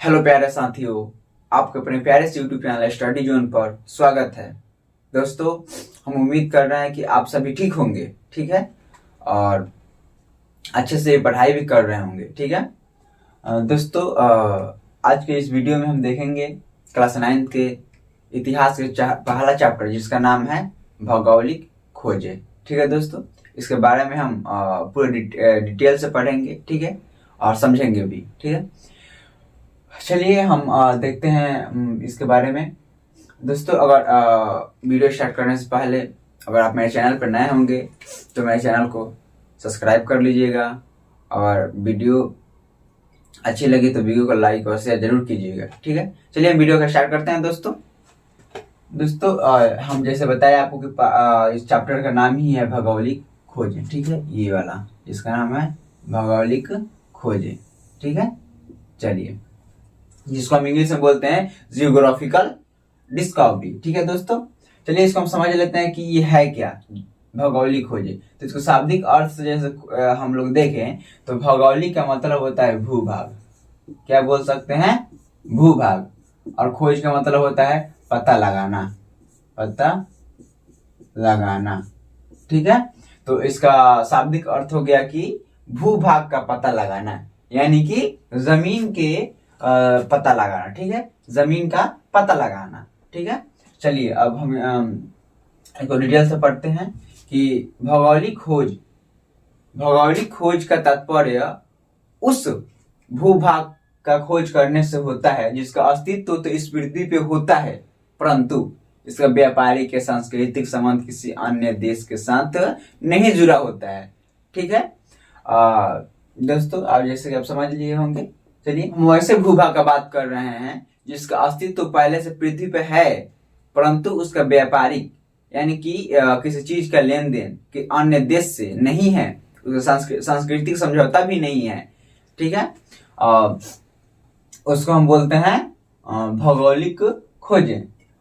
Hello प्यारे साथियों, आपके अपने प्यारे से यूट्यूब चैनल स्टडी जोन पर स्वागत है। दोस्तों, हम उम्मीद कर रहे हैं कि आप सभी ठीक होंगे, ठीक है, और अच्छे से पढ़ाई भी कर रहे होंगे, ठीक है। दोस्तों, आज के इस वीडियो में हम देखेंगे क्लास 9 के इतिहास के पहला चैप्टर जिसका नाम है भौगोलिक खोजें, ठीक है। दोस्तों, इसके बारे में हम पूरे डिटेल से पढ़ेंगे, ठीक है, और समझेंगे भी, ठीक है। चलिए हम देखते हैं इसके बारे में। दोस्तों, अगर वीडियो स्टार्ट करने से पहले अगर आप मेरे चैनल पर नए होंगे तो मेरे चैनल को सब्सक्राइब कर लीजिएगा, और वीडियो अच्छी लगी तो वीडियो को लाइक और शेयर जरूर कीजिएगा, ठीक है। चलिए हम वीडियो का स्टार्ट करते हैं। दोस्तों, हम जैसे बताया आपको कि इस चैप्टर का नाम ही है भौगोलिक खोजें, ठीक है, ये वाला जिसका नाम है भौगोलिक खोजें, ठीक है। चलिए, जिसको हम इंग्लिश में बोलते हैं जियोग्राफिकल डिस्कवरी, ठीक है। दोस्तों, चलिए इसको हम समझ लेते हैं कि ये है क्या भौगोलिक खोजें। तो इसको शाब्दिक अर्थ से जैसे हम लोग देखें तो भौगोलिक का मतलब होता है भूभाग, क्या बोल सकते हैं, भूभाग, और खोज का मतलब होता है पता लगाना, पता लगाना, ठीक है। तो इसका शाब्दिक अर्थ हो गया कि भूभाग का पता लगाना, यानी कि जमीन के पता लगाना, ठीक है, जमीन का पता लगाना, ठीक है। चलिए अब हम एक डिटेल से पढ़ते हैं कि भौगोलिक खोज का तात्पर्य उस भूभाग का खोज करने से होता है जिसका अस्तित्व तो इस पृथ्वी पे होता है, परंतु इसका व्यापारिक या सांस्कृतिक संबंध किसी अन्य देश के साथ नहीं जुड़ा होता है, ठीक है। दोस्तों, आप जैसे कि आप समझ लिए होंगे। चलिए, हम वैसे भूभाग का बात कर रहे हैं जिसका अस्तित्व पहले से पृथ्वी पे है, परंतु उसका व्यापारिक यानी कि किसी चीज का लेन देन कि अन्य देश से नहीं है, उसका सांस्कृतिक समझौता भी नहीं है, ठीक है। उसको हम बोलते हैं भौगोलिक खोजें।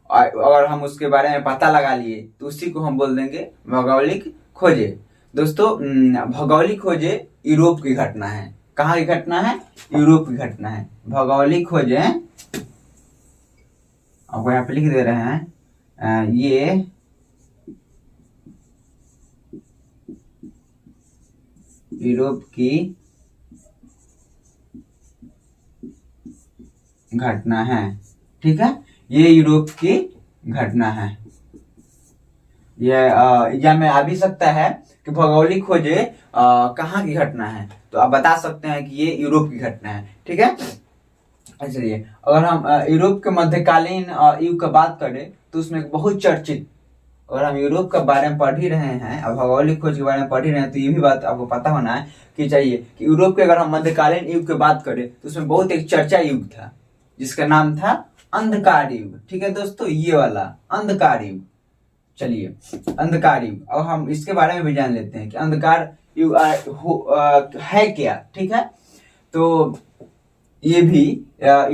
अगर हम उसके बारे में पता लगा लिए तो उसी को हम बोल देंगे भौगोलिक खोजें। दोस्तों, भौगोलिक खोजें यूरोप की घटना है। कहाँ की घटना है? यूरोप की घटना है। भौगोलिक खोजें आपको यहाँ पे लिख दे रहे हैं, ये यूरोप की घटना है, ठीक है, ये यूरोप की घटना है। यह एग्जाम में आ भी सकता है कि भौगोलिक खोजें कहाँ की घटना है, तो आप बता सकते हैं कि ये यूरोप की घटना है, ठीक है। चलिए, अगर हम यूरोप के मध्यकालीन युग का बात करें तो उसमें बहुत चर्चित, अगर हम यूरोप के बारे में पढ़ ही रहे हैं और भौगोलिक खोज के बारे में पढ़ ही रहे हैं तो ये भी बात आपको पता होना है कि चाहिए कि यूरोप के अगर हम मध्यकालीन युग की बात करें तो उसमें बहुत एक चर्चा युग था जिसका नाम था अंधकार युग, ठीक है। दोस्तों, ये वाला अंधकार युग। चलिए, अंधकार युग, अब हम इसके बारे में भी जान लेते हैं कि अंधकार युग है क्या, ठीक है। तो ये भी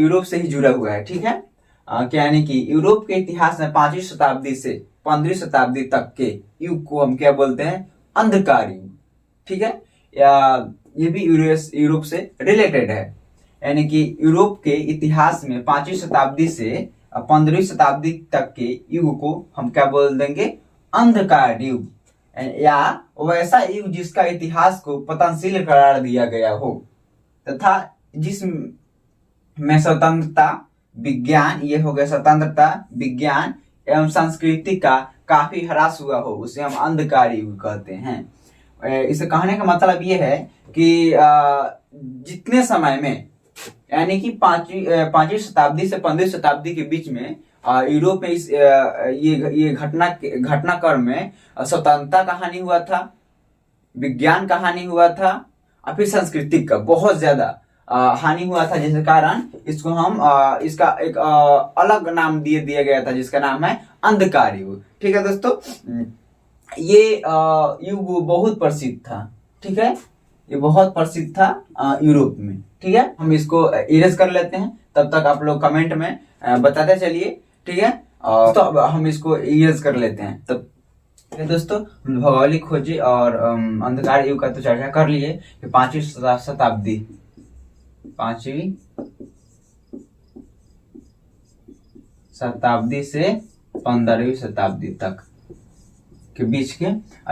यूरोप से ही जुड़ा हुआ है, ठीक है। यानी कि यूरोप के इतिहास में 5वीं शताब्दी से 15वीं शताब्दी तक के युग को हम क्या बोलते हैं, अंधकार युग, ठीक है। ये भी यूरोप से रिलेटेड है, यानी कि यूरोप के इतिहास में 5वीं शताब्दी से 15वीं शताब्दी तक के युग को हम क्या बोल देंगे, अंधकार युग, या वैसा युग जिसका इतिहास को पतनशील करार दिया गया हो तथा जिसमें स्वतंत्रता विज्ञान, ये हो गया स्वतंत्रता विज्ञान एवं संस्कृति का काफी ह्रास हुआ हो, उसे हम अंधकार युग कहते हैं। इसे कहने का मतलब ये है कि जितने समय में, यानी कि 5वीं शताब्दी से 15वीं शताब्दी के बीच में यूरोप में इस ये घटनाक्रम में स्वतंत्रता का हानि हुआ था, विज्ञान का हानि हुआ था, और फिर सांस्कृतिक का बहुत ज्यादा हानि हुआ था, जिसके कारण इसको हम इसका एक अलग नाम दिया गया था जिसका नाम है अंधकार युग, ठीक है। दोस्तों, ये युग बहुत प्रसिद्ध था, ठीक है, ये बहुत प्रसिद्ध था यूरोप में, ठीक है। हम इसको इरेज कर लेते हैं, तब तक आप लोग कमेंट में बताते चलिए, ठीक है। तो अब हम इसको इरेज कर लेते हैं तब। दोस्तों, भौगोलिक खोजी और अंधकार युग का तो चर्चा कर लिए कि 5वीं शताब्दी शताब्दी से 15वीं शताब्दी तक के बीच के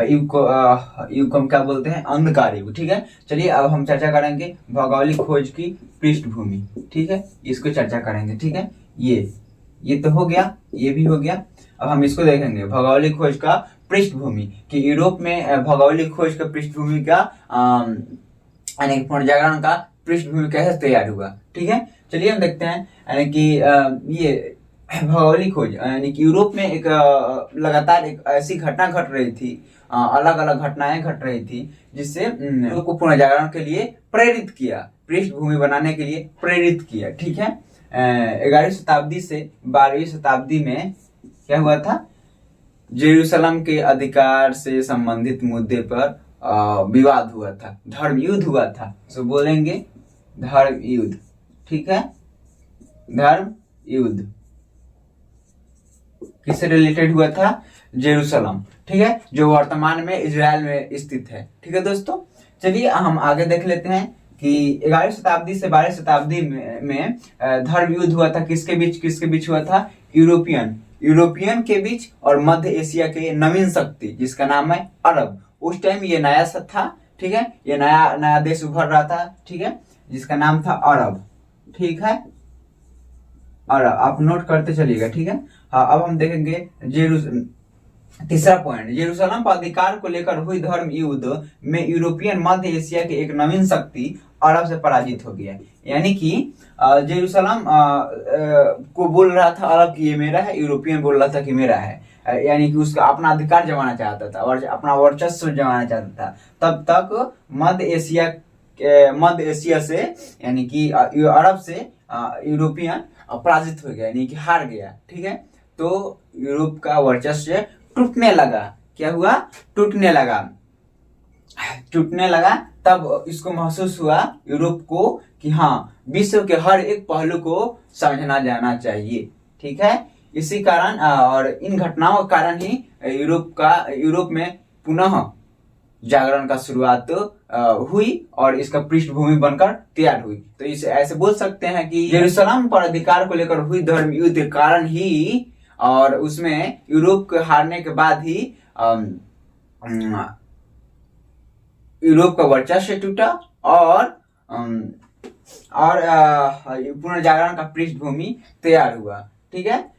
युग को हम क्या बोलते हैं, अंधकार युग। ठीक है, चलिए अब हम चर्चा करेंगे भौगोलिक खोज की पृष्ठभूमि। ठीक है, इसको चर्चा करेंगे। ठीक है, ये तो हो गया, ये भी हो गया। अब हम इसको देखेंगे भौगोलिक खोज का पृष्ठभूमि कि यूरोप में भौगोलिक खोज का पृष्ठभूमि का यानी पुनर्जागरण का पृष्ठभूमि कैसे तैयार हुआ। ठीक है, चलिए हम देखते हैं यानी कि ये भौगोलिक खोज यानी कि यूरोप में एक लगातार एक ऐसी घटना घट रही थी, अलग अलग घटनाएं घट रही थी जिससे यूरोप को पुनर्जागरण के लिए प्रेरित किया, पृष्ठभूमि बनाने के लिए प्रेरित किया। ठीक है, 11वीं शताब्दी से 12वीं शताब्दी में क्या हुआ था, जेरूसलम के अधिकार से संबंधित मुद्दे पर विवाद हुआ था, धर्म युद्ध हुआ था। सो बोलेंगे धर्म युद्ध। ठीक है, धर्म युद्ध किससे रिलेटेड हुआ था, जेरूसलम। ठीक है, जो वर्तमान में इजराइल में स्थित है। ठीक है दोस्तों, चलिए हम आगे देख लेते हैं कि 11वीं शताब्दी से 12वीं शताब्दी में धर्म युद्ध हुआ था। किसके बीच हुआ था, यूरोपियन के बीच और मध्य एशिया के नवीन शक्ति जिसका नाम है अरब। उस टाइम ये नया था। ठीक है, ये नया देश उभर रहा था। ठीक है, जिसका नाम था अरब। ठीक है, अरब आप नोट करते चलिएगा। ठीक है, हाँ अब हम देखेंगे तीसरा पॉइंट, जेरूसलम पर अधिकार को लेकर हुई धर्म युद्ध में यूरोपियन मध्य एशिया के एक नवीन शक्ति अरब से पराजित हो गया। यानी कि जेरूसलम को बोल रहा था अरब की ये मेरा है, यूरोपियन बोल रहा था कि मेरा है। यानी कि उसका अपना अधिकार जमाना चाहता था और अपना वर्चस्व जमाना चाहता था। तब तक मध्य एशिया से यानी कि अरब से यूरोपियन पराजित हो गया, यानी कि हार गया। ठीक है, तो यूरोप का वर्चस्व टूटने लगा। क्या हुआ, टूटने लगा। तब इसको महसूस हुआ यूरोप को कि हाँ, विश्व के हर एक पहलू को समझना जाना चाहिए। ठीक है, इसी कारण और इन घटनाओं के कारण ही यूरोप में पुनः जागरण का शुरुआत हुई और इसका पृष्ठभूमि बनकर तैयार हुई। तो इसे ऐसे बोल सकते हैं कि जेरूसलम पर अधिकार को लेकर हुई धर्म युद्ध के कारण ही और उसमें यूरोप के हारने के बाद ही यूरोप का वर्चस्व टूटा और पुनर्जागरण का पृष्ठभूमि तैयार हुआ। ठीक है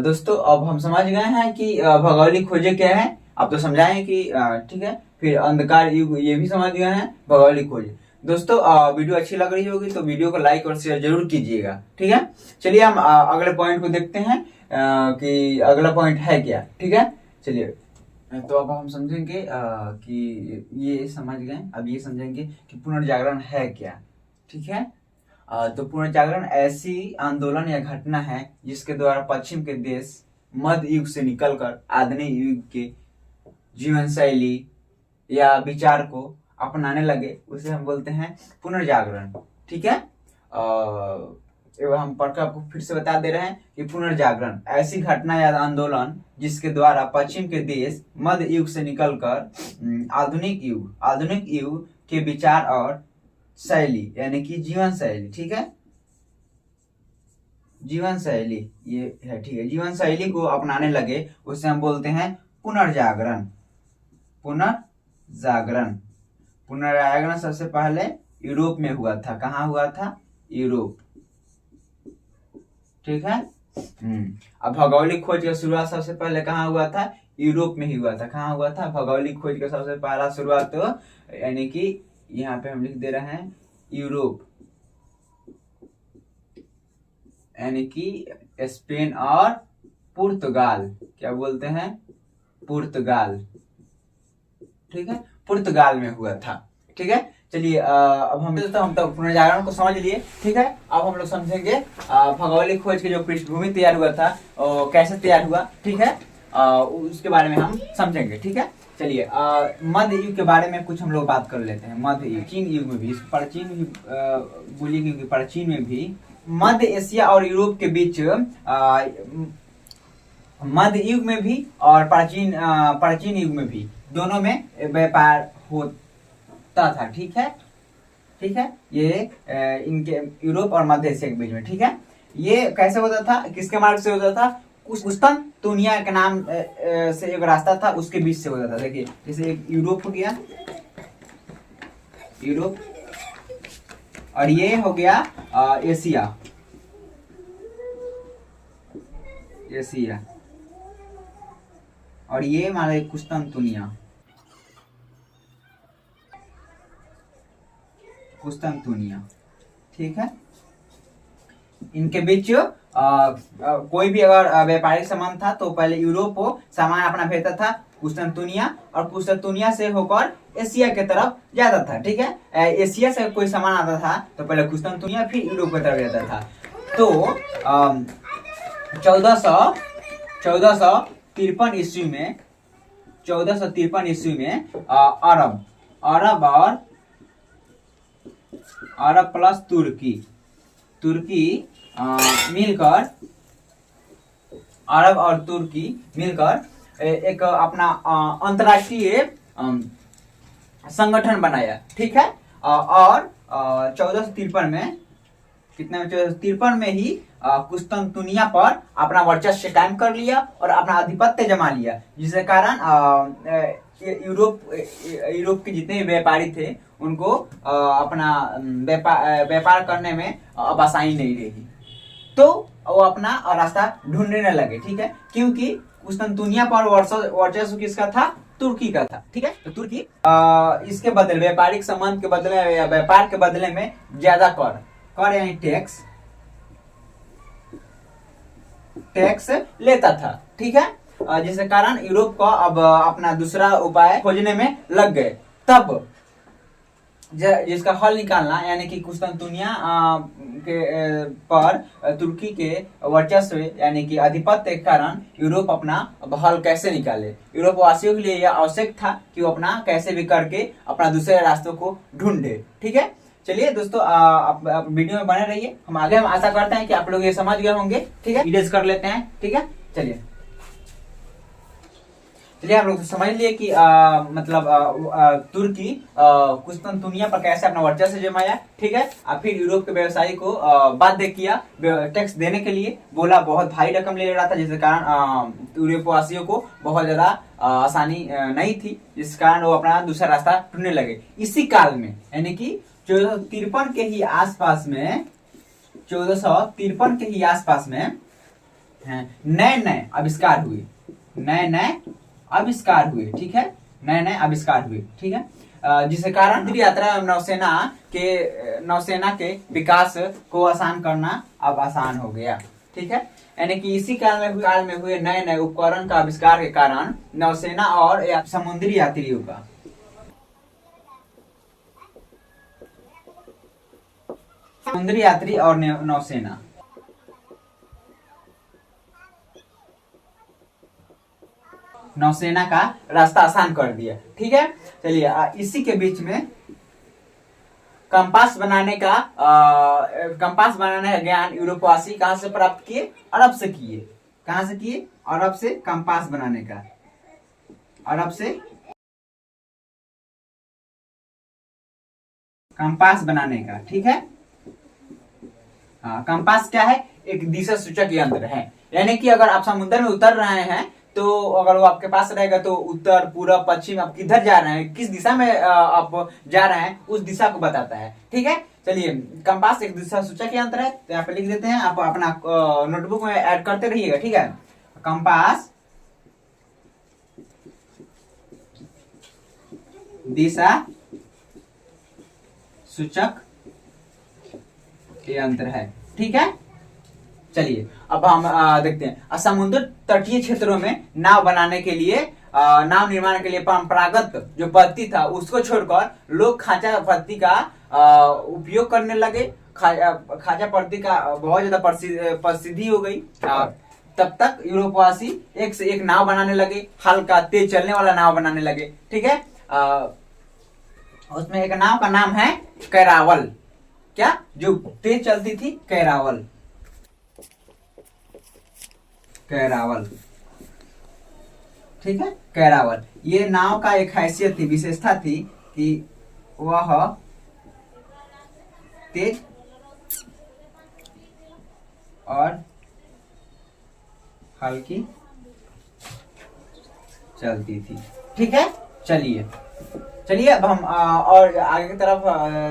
दोस्तों, अब हम समझ गए हैं कि भौगोलिक खोजें क्या है। आप तो समझाएं कि ठीक है, फिर अंधकार युग ये भी समझ गए हैं, भौगोलिक खोज। दोस्तों वीडियो अच्छी लग रही होगी तो वीडियो को लाइक और शेयर जरूर कीजिएगा। ठीक है, चलिए हम अगले पॉइंट को देखते हैं कि अगला पॉइंट है क्या। ठीक है, चलिए तो अब हम समझेंगे कि ये समझ गए, अब ये समझेंगे कि पुनर्जागरण है क्या। ठीक है, तो पुनर्जागरण ऐसी आंदोलन या घटना है जिसके द्वारा पश्चिम के देश मध्य युग से निकलकर आधुनिक युग के जीवन शैली या विचार को अपनाने लगे, उसे हम बोलते हैं पुनर्जागरण। ठीक है, हम पढ़कर आपको फिर से बता दे रहे हैं कि पुनर्जागरण ऐसी घटना या आंदोलन जिसके द्वारा पश्चिम के देश मध्य युग से निकलकर आधुनिक युग के विचार और शैली यानी कि जीवन शैली। ठीक है, जीवन शैली ये है। ठीक है, जीवन शैली को अपनाने लगे, उसे हम बोलते हैं पुनर्जागरण। पुनर्जागरण सबसे पहले यूरोप में हुआ था। कहाँ हुआ था, यूरोप। ठीक है, अब भौगोलिक खोज का शुरुआत सबसे पहले कहाँ हुआ था, यूरोप में ही हुआ था। कहाँ हुआ था, भौगोलिक खोज का सबसे पहला शुरुआत यानी कि यहाँ पे हम लिख दे रहे हैं यूरोप, यानी कि स्पेन और पुर्तगाल। क्या बोलते हैं, पुर्तगाल। ठीक है, पुर्तगाल में हुआ था। ठीक है, चलिए अब हम तो पुनर्जागरण को समझ लिए। ठीक है, अब हम लोग समझेंगे भौगोलिक खोज की जो पृष्ठभूमि तैयार हुआ था कैसे तैयार हुआ। ठीक है, उसके बारे में हम समझेंगे। ठीक है, चलिए मध्य युग के बारे में कुछ हम लोग बात कर लेते हैं। मध्य युग, प्राचीन युग में भी, प्राचीन बोलिए क्योंकि प्राचीन में भी मध्य एशिया और यूरोप के बीच मध्य युग में भी और प्राचीन युग में भी दोनों में व्यापार होता था। ठीक है, ये इनके यूरोप और मध्य एशिया के बीच में। ठीक है, ये कैसे होता था, किसके मार्ग से होता था? कुस्तुनतुनिया के नाम से एक रास्ता था, उसके बीच से होता था। देखिए जैसे एक यूरोप हो गया, यूरोप, और ये हो गया एशिया, एशिया, और ये हमारा कुस्तुनतुनिया, कुस्तुनतुनिया, ठीक है। इनके बीच कोई भी अगर व्यापारिक संबंध था तो पहले यूरोप सामान अपना भेजता था कुस्तुनतुनिया, और कुस्तुनतुनिया से होकर एशिया के तरफ जाता था, ठीक है। एशिया से कोई सामान आता था तो पहले कुस्तुनतुनिया, फिर यूरोप की तरफ जाता था। तो 1453 ईस्वी में, 1453 ईस्वी में अरब, अरब और अरब प्लस तुर्की, तुर्की मिलकर, अरब और तुर्की मिलकर एक अपना अंतर्राष्ट्रीय संगठन बनाया, ठीक है। और 1453 में, कितने में, 1453 में ही कुस्तुनतुनिया पर अपना वर्चस्व कायम कर लिया और अपना आधिपत्य जमा लिया, जिसके कारण यूरोप के जितने भी व्यापारी थे उनको अपना व्यापार करने में अब आसानी नहीं रही, तो वो अपना रास्ता ढूंढने लगे, ठीक है। क्योंकि कुस्तुनतुनिया पर वर्चस्व किसका था? तुर्की का था, ठीक है। तो तुर्की इसके बदले, व्यापारिक संबंध के बदले या व्यापार के बदले में ज्यादा कर यानी टैक्स लेता था, ठीक है। जिसके कारण यूरोप को अब अपना दूसरा उपाय खोजने में लग गए। तब जिसका हल निकालना, यानी कि कुस्तुनतुनिया के पर तुर्की के वर्चस्व यानी कि आधिपत्य के कारण यूरोप अपना हल कैसे निकाले, यूरोप वासियों के लिए यह आवश्यक था कि वो अपना कैसे भी करके अपना दूसरे रास्तों को ढूंढे, ठीक है। चलिए दोस्तों, आप वीडियो में बने रहिए, हम आशा करते हैं कि आप लोग ये समझ गए होंगे, ठीक है। इरेज कर लेते हैं, ठीक है। चलिए हम लोग तो समझ लिए कि तुर्की कुस्तुनतुनिया पर कैसे अपना वर्चस्व जमाया, ठीक है। फिर यूरोप के व्यवसायी को बाध्य किया टैक्स देने के लिए, बोला बहुत भारी रकम ले रहा था, जिसके कारण यूरोपवासियों को बहुत ज्यादा आसानी नहीं थी, जिस कारण वो अपना दूसरा रास्ता ढूंढने लगे। इसी काल में, यानी कि 1453 के ही आसपास में, 1453 के ही आसपास में नए नए आविष्कार हुए, नए आविष्कार हुए, ठीक है। नए आविष्कार हुए, ठीक है। जिसके कारण समुद्री यात्रा नौसेना के विकास को आसान करना अब आसान हो गया, ठीक है। यानी कि इसी काल में हुए नए उपकरण का आविष्कार के कारण नौसेना और समुद्री यात्रियों का, समुद्री यात्री और नौसेना का रास्ता आसान कर दिया, ठीक है। चलिए इसी के बीच में कंपास बनाने का ज्ञान यूरोपवासी कहां से प्राप्त किए? अरब से किए। कहां से किए? अरब से कंपास बनाने का, अरब से कंपास बनाने का, ठीक है। कंपास क्या है? एक दिशा सूचक यंत्र है, यानी कि अगर आप समुद्र में उतर रहे हैं तो अगर वो आपके पास रहेगा तो उत्तर, पूरब, पश्चिम, आप किधर जा रहे हैं, किस दिशा में आप जा रहे हैं, उस दिशा को बताता है, ठीक है। चलिए कंपास एक दिशा सूचक यंत्र है, तो यहाँ पे लिख देते हैं, आप अपना नोटबुक में ऐड करते रहिएगा, ठीक है। कंपास दिशा सूचक यंत्र है, ठीक है। चलिए अब हम देखते हैं, समुद्र तटीय क्षेत्रों में नाव बनाने के लिए, नाव निर्माण के लिए परंपरागत जो पद्धति था उसको छोड़कर लोग खांचा पद्धति का उपयोग करने लगे। खांचा पद्धति का बहुत ज्यादा प्रसिद्धि हो गई। तब तक यूरोपवासी एक से एक नाव बनाने लगे, हल्का तेज चलने वाला नाव बनाने लगे, ठीक है। उसमें एक नाव का नाम है कैरावल। क्या? जो तेज चलती थी, कैरावल, कैरावल, ठीक है। कैरावल ये नाव का एक हैसियत थी, विशेषता थी कि वह तेज और हल्की चलती थी। ठीक है, चलिए चलिए अब हम और आगे की तरफ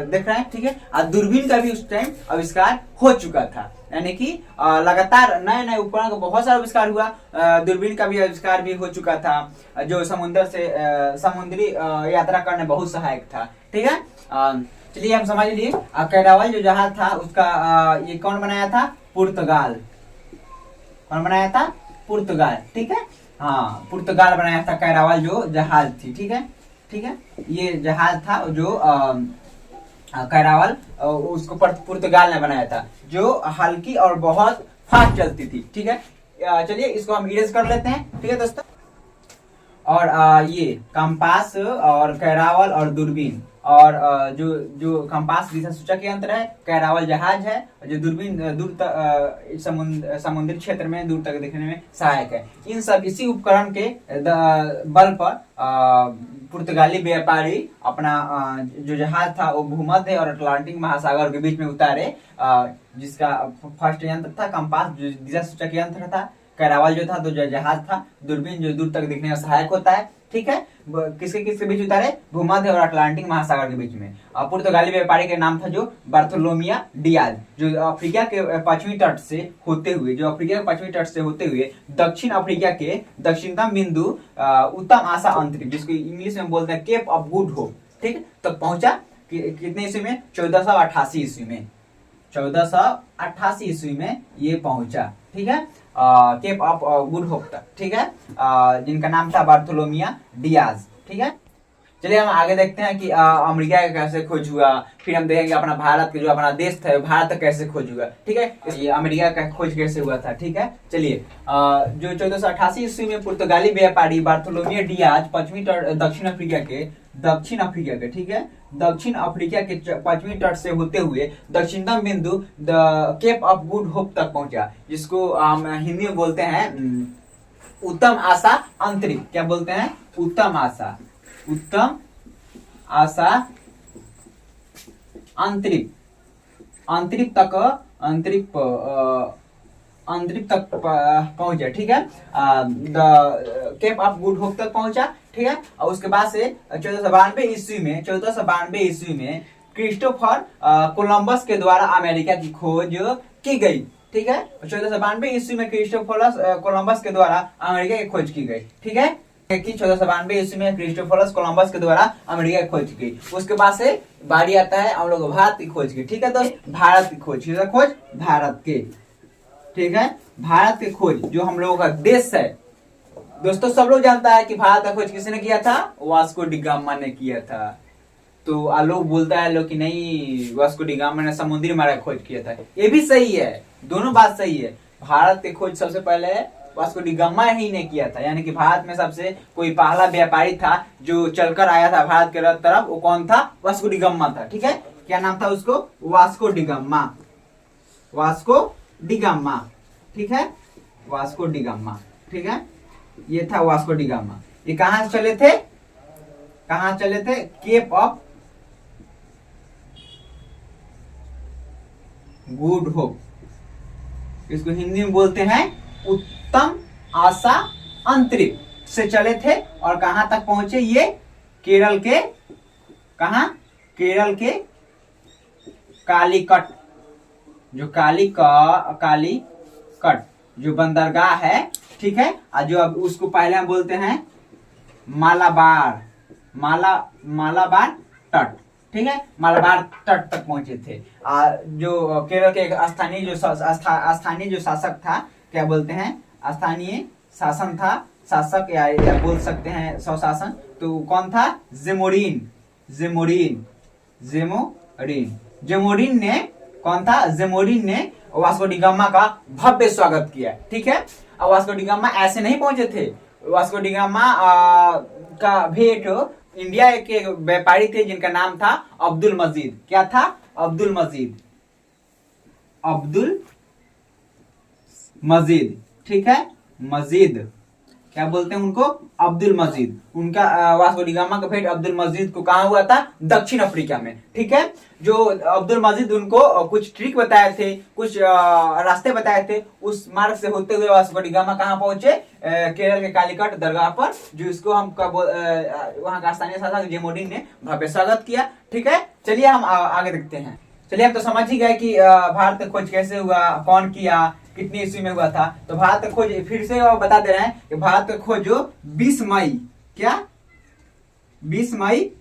देख रहे हैं। ठीक है, दूरबीन का भी उस टाइम आविष्कार हो चुका था, यानी कि लगातार नए नए उपकरण का बहुत सारा आविष्कार हुआ। दूरबीन का भी आविष्कार भी हो चुका था, जो समुद्र से समुद्री यात्रा करने बहुत सहायक था। ठीक है, चलिए हम समझ लिए। कैरावल जो जहाज था उसका ये कौन बनाया था? पुर्तगाल। कौन बनाया था? पुर्तगाल। ठीक है, हाँ, पुर्तगाल बनाया था कैरावल जो जहाज थी। ठीक है, ठीक है, ये जहाज था जो कैरावल उसको पुर्तगाल ने बनाया था, जो हल्की और बहुत फास्ट चलती थी। ठीक है, चलिए इसको हम इरेज कर लेते हैं। ठीक है दोस्तों, और ये कंपास और कैरावल और दूरबीन, और जो जो कंपास दिशा सूचक यंत्र है, कैरावल जहाज है, जो दूरबीन दूर तक समुद्री क्षेत्र में दूर तक देखने में सहायक है। इन सब इसी उपकरण के बल पर पुर्तगाली व्यापारी अपना जो जहाज था वो भूमध्य और अटलांटिक महासागर के बीच में उतारे, जिसका फर्स्ट यंत्र था कंपास जो दिशा सूचक यंत्र था, कैरावल जो था तो जहाज था, दूरबीन जो दूर तक देखने में सहायक होता है। ठीक है, किसके किसके बीच उतारे? भूमध्य और अटलांटिक महासागर के बीच में। पुर्तगाली व्यापारी के नाम था जो बार्थोलोमियो डियाज, जो अफ्रीका के पश्चिमी तट से होते हुए दक्षिण अफ्रीका के दक्षिणतम बिंदु उत्तम आशा अंतरिक्ष, जिसको इंग्लिश में बोलते हैं केप ऑफ गुड होप, ठीक तक पहुंचा। कितने ईस्वी में? 1488 ईस्वी में। 1488 ईस्वी में ये पहुंचा। ठीक है, केप ऑफ गुड होप तक। ठीक है, जिनका नाम था बार्थोलोमियो डियाज। ठीक है, चलिए हम आगे देखते हैं कि अमेरिका का कैसे खोज हुआ, फिर हम देखेंगे अपना भारत के जो अपना देश था भारत तक कैसे खोज हुआ। ठीक है, ये अमेरिका का खोज कैसे हुआ था। ठीक है, चलिए जो 1488 ईस्वी में पुर्तगाली व्यापारी बार्थोलोमियो डियाज दक्षिण अफ्रीका के ठीक है, दक्षिण अफ्रीका के पश्चिमी तट से होते हुए दक्षिणतम बिंदु the Cape of Good Hope तक पहुंचा, जिसको हम हिंदी में बोलते हैं उत्तम आशा अंतरिक्ष। क्या बोलते हैं? उत्तम आशा अंतरिक्ष तक पहुंचा। ठीक है, केप ऑफ गुड होप तक पहुंचा। ठीक है, और उसके बाद से 1492 ईस्वी में क्रिस्टोफर कोलंबस के द्वारा अमेरिका की खोज की गई। ठीक है, 1492 ईस्वी में क्रिस्टोफर कोलंबस के द्वारा अमेरिका की खोज की गई। ठीक है, कि 1492 ईस्वी में क्रिस्टोफर कोलंबस के द्वारा अमेरिका की खोज की। उसके बाद से बारी आता है हम लोग भारत की खोज की। ठीक है दोस्त, भारत की खोज भारत के। ठीक है, भारत की खोज जो हम लोगों का देश है दोस्तों, सब लोग जानता है कि भारत का खोज किसने किया था? वास्को डी गामा ने किया था। तो लोग बोलता है लोग कि नहीं, वास्को डी गामा ने समुद्री मार्ग का खोज किया था। ये भी सही है, दोनों बात सही है। भारत की खोज सबसे पहले वास्को डी गामा ही ने किया था, यानी कि भारत में सबसे कोई पहला व्यापारी था जो चलकर आया था भारत के तरफ। वो कौन था? वास्को डी गामा था। ठीक है, क्या नाम था उसको? Vasco D gamma. ठीक है, वास्को डी गामा। ठीक है, ये था वास्को डी गामा। ये कहां से चले थे? केप ऑफ गुड होप, इसको हिंदी में बोलते हैं उत्तम आशा अंतरिक्ष से चले थे। और कहां तक पहुंचे ये? केरल के कालीकट, जो कालीकट जो बंदरगाह है। ठीक है, जो अब उसको पहले हम बोलते हैं मालाबार तट। ठीक है, मालाबार तट तक पहुंचे थे। जो केरल के स्थानीय जो शासक था, क्या बोलते हैं? स्थानीय शासन था, शासक या बोल सकते हैं स्वशासन। तो कौन था? जेमोरिन ने कौन था? जेमोरिन ने वास्को डी गामा का भव्य स्वागत किया। ठीक है, अब वास्को डी गामा ऐसे नहीं पहुंचे थे। वास्को डी गामा का भेंट इंडिया के व्यापारी थे जिनका नाम था अब्दुल मजीद। क्या था? अब्दुल मजीद। ठीक है, मजीद क्या बोलते हैं उनको, अब्दुल मजीद। उनका वास्को डी गामा का भेंट अब्दुल मजीद को कहाँ हुआ था, दक्षिण अफ्रीका में। ठीक है, जो अब्दुल मजीद उनको कुछ ट्रिक बताए थे, कुछ रास्ते बताए थे, उस मार्ग से होते हुए वास्को डी गामा कहाँ पहुंचे, केरल के कालीकट दरगाह पर, जो इसको हम वहां का स्थानीय शासक जेमोडिन ने भव्य स्वागत किया। ठीक है, चलिए हम आगे देखते हैं। चलिए हम तो समझ ही गए कि भारत का खोज कैसे हुआ, कौन किया, कितनी ईस्वी में हुआ था। तो भारत का खोज फिर से बता दे रहे हैं कि भारत का खोज 20 मई, क्या 20 मई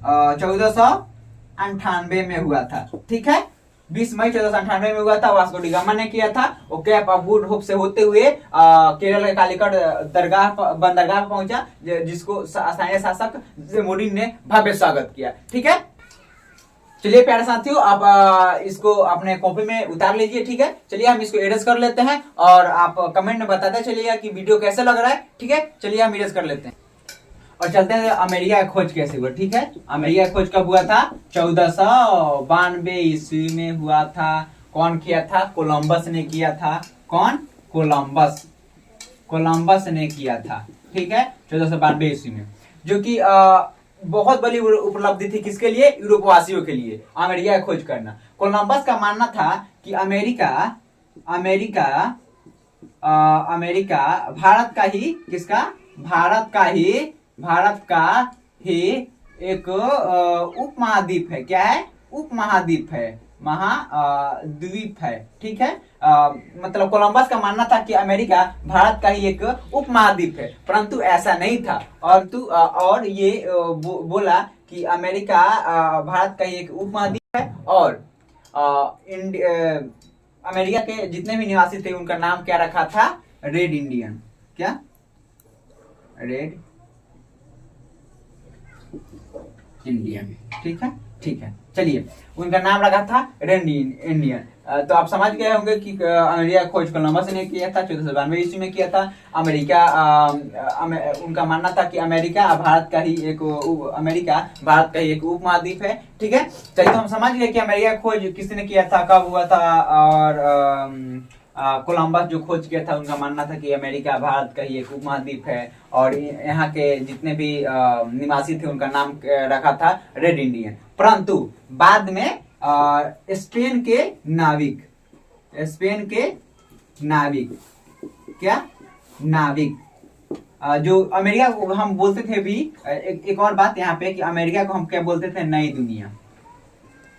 1498 में हुआ था। ठीक है, 20 मई 1498 में हुआ था, वास्को डी गामा ने किया था। वो कैप ऑफ गुड होप से होते हुए केरल के कालीकट बंदरगाह पहुंचा, जिसको स्थानीय शासक जेमोडिन ने भव्य स्वागत किया। ठीक है, चलिए प्यारे साथियों, आप इसको अपने कॉपी में उतार लीजिए। ठीक है, चलिए हम इसको एरेज कर लेते हैं और आप कमेंट में बताते चलिएगा कि वीडियो कैसे लग रहा है। ठीक है, चलिए हम एरेज कर लेते हैं और चलते हैं अमेरिका का खोज कैसे हुआ। ठीक है, अमेरिका का खोज कब हुआ था, 1492 ईस्वी में हुआ था। कौन किया था, कोलंबस ने किया था। कौन, कोलंबस ने किया था। ठीक है, 1492 ईस्वी में, जो कि बहुत बड़ी उपलब्धि थी किसके लिए, यूरोप वासियों के लिए, अमेरिका का खोज करना। कोलंबस का मानना था कि अमेरिका भारत का ही, किसका, भारत का ही एक उपमहाद्वीप है। क्या है, उपमहाद्वीप है, महाद्वीप है। ठीक है, मतलब कोलंबस का मानना था कि अमेरिका भारत का ही एक उपमहाद्वीप है, परंतु ऐसा नहीं था। और ये बोला कि अमेरिका भारत का ही एक उपमहाद्वीप है और अमेरिका के जितने भी निवासी थे उनका नाम क्या रखा था, रेड इंडियन। क्या, रेड इंडियन। ठीक है, चलिए उनका नाम रखा था रेड इंडियन। तो आप समझ गए होंगे कि अमेरिका खोज कोलंबस ने किया था, 1492 ईस्वी में किया था। उनका मानना था कि अमेरिका भारत का ही एक उपमहाद्वीप है। ठीक है, चलिए तो हम समझ गए कि अमेरिका खोज किसने किया था, कब हुआ था, और कोलंबस जो खोज किया था उनका मानना था कि अमेरिका भारत का ही एक उपमहाद्वीप है और यहाँ के जितने भी निवासी थे उनका नाम रखा था रेड इंडियन। परंतु बाद में स्पेन के नाविक, क्या, नाविक, जो अमेरिका को हम बोलते थे भी, एक और बात यहाँ पे कि अमेरिका को हम क्या बोलते थे, नई दुनिया।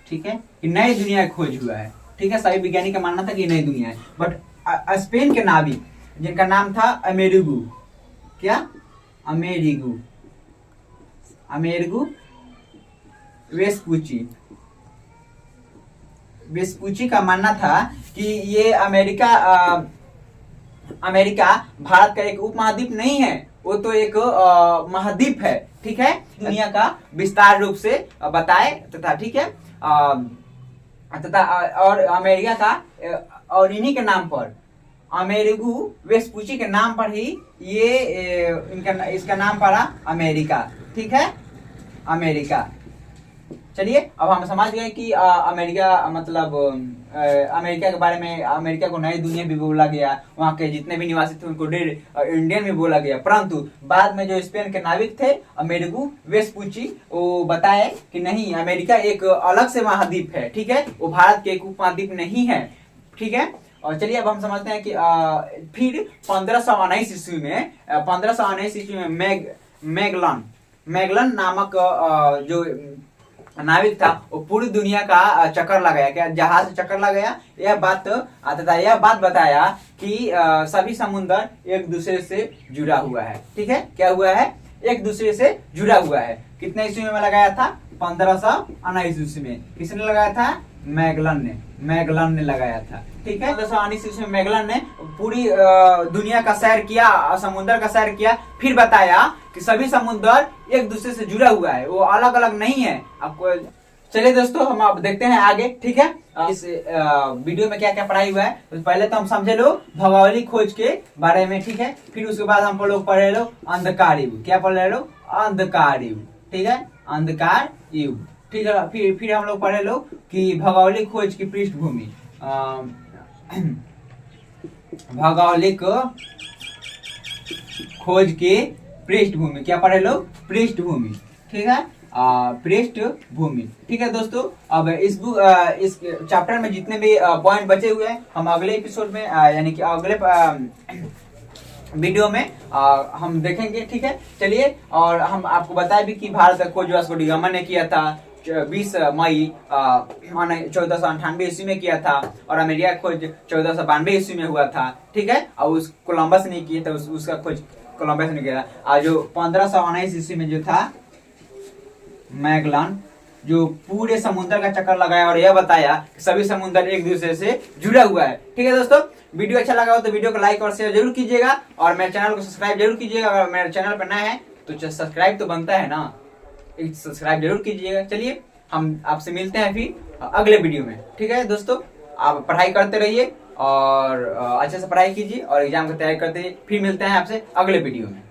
ठीक है, कि नई दुनिया का खोज हुआ है। ठीक है, सभी वैज्ञानिक का मानना था कि नई दुनिया है। बट स्पेन के नाविक जिनका नाम था अमेरिगो, क्या, अमेरिगो वेस्पुची का मानना था कि ये अमेरिका भारत का एक उपमहाद्वीप नहीं है, वो तो एक महाद्वीप है। ठीक है, दुनिया का विस्तार रूप से बताए तथा, ठीक है, तथा और अमेरिका का, और इन्हीं के नाम पर, अमेरिगो वेस्पुची के नाम पर ही ये इसका नाम पड़ा अमेरिका। ठीक है, अमेरिका। चलिए अब हम समझ गए कि अमेरिका मतलब अमेरिका के बारे में, अमेरिका को नई दुनिया भी बोला गया, वहाँ के जितने भी निवासी थे उनको रेड इंडियन भी बोला गया। परंतु बाद में जो स्पेन के नाविक थे अमेरिगो वेस्पुची, वो बताए कि नहीं, अमेरिका एक अलग से महाद्वीप है। ठीक है, वो भारत के एक उपमहाद्वीप नहीं है। ठीक है, और चलिए अब हम समझते हैं कि फिर 1519 ईस्वी में मैगलन नामक जो नाविक था वो पूरी दुनिया का चक्कर लगाया, क्या जहाज से चक्कर लगाया, यह बात बताया कि सभी समुद्र एक दूसरे से जुड़ा हुआ है। ठीक है, क्या हुआ है, एक दूसरे से जुड़ा हुआ है। कितने ईस्वी में लगाया था, 1519 ईस्वी में। किसने लगाया था, मैगलन ने लगाया था। ठीक है, 1519 ईस्वी में मैगलन ने पूरी दुनिया का सैर किया, समुद्र का सैर किया, फिर बताया कि सभी समुद्र एक दूसरे से जुड़ा हुआ है, वो अलग अलग नहीं है। आपको चलिए दोस्तों हम अब देखते हैं आगे। ठीक है, इस वीडियो में क्या क्या पढ़ाई हुआ है, तो पहले तो हम समझे लो भौगोलिक खोज के बारे में। ठीक है, फिर उसके बाद हम लोग पढ़े लो अंधकार युग। क्या पढ़ रहे लोग, अंधकार युग। ठीक है, अंधकार युग। ठीक है, फिर हम लोग पढ़े लो कि भौगोलिक खोज की पृष्ठभूमि, भौगोलिक खोज के पृष्ठभूमि, क्या पढ़े लोग, पृष्ठभूमि, ठीक है, पृष्ठभूमि, ठीक है दोस्तों। अब इस चैप्टर में जितने भी पॉइंट बचे हुए हैं हम अगले एपिसोड में यानी कि अगले वीडियो में हम देखेंगे, ठीक है। चलिए, और हम आपको बताएं भी कि भारत का खोज वास्को डी गामा ने किया था 20 मई 1498 ईस्वी में किया था, और अमेरिका का खोज 1492 ईस्वी में हुआ था, ठीक है। और उस कोलंबस ने किया था, उसका खोज कोलंबस ने किया था। जो 1519 ईस्वी में जो था मैगलान, जो पूरे समुद्र का चक्कर लगाया और यह बताया कि सभी समुद्र एक दूसरे से जुड़ा हुआ है, ठीक है दोस्तों। वीडियो अच्छा लगा हो तो वीडियो को लाइक और शेयर जरूर कीजिएगा, और मेरे चैनल को सब्सक्राइब जरूर कीजिएगा। अगर मेरे चैनल पर नया है तो सब्सक्राइब तो बनता है ना, एक सब्सक्राइब जरूर कीजिएगा। चलिए, हम आपसे मिलते हैं फिर अगले वीडियो में, ठीक है दोस्तों। आप पढ़ाई करते रहिए और अच्छे से पढ़ाई कीजिए और एग्जाम की तैयारी करते रहिए। फिर मिलते हैं आपसे अगले वीडियो में।